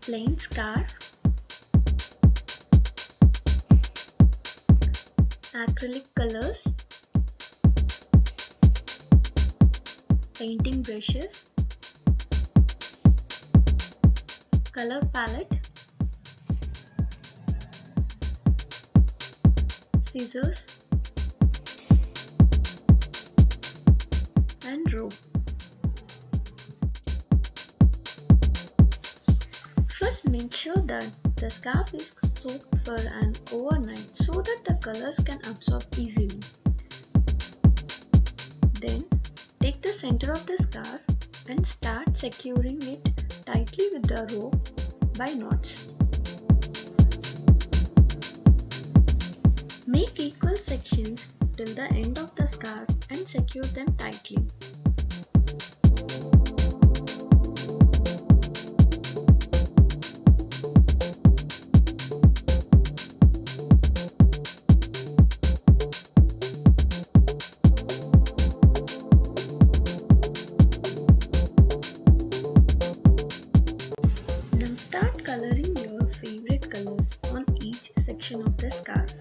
plain scarf, acrylic colors, painting brushes, color palette, scissors, and rope. First, make sure that the scarf is soaked for an overnight so that the colors can absorb easily. Then, take the center of the scarf and start securing it tightly with the rope by knots. Make equal sections till the end of the scarf and secure them tightly. Now start coloring your favorite colors on each section of the scarf.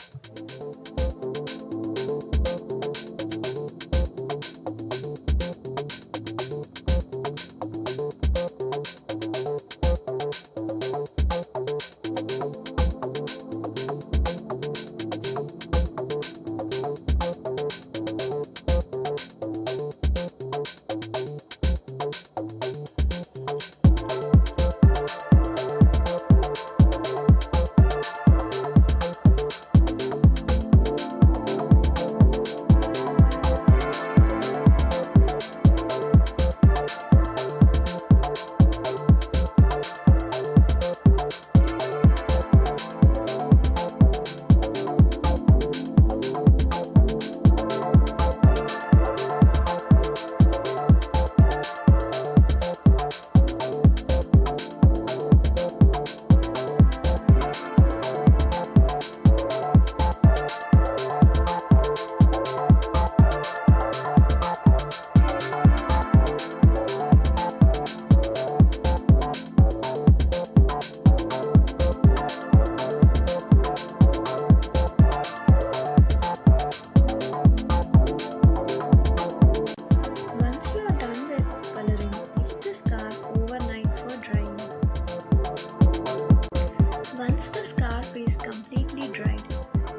Once the scarf is completely dried,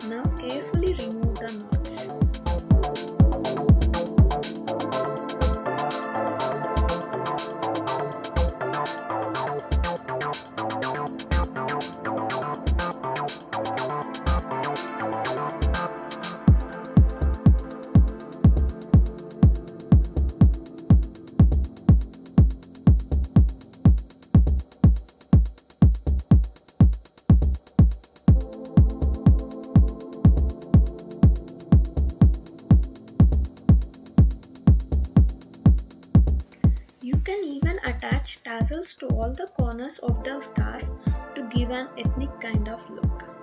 now carefully remove the knots. You can even attach tassels to all the corners of the scarf to give an ethnic kind of look.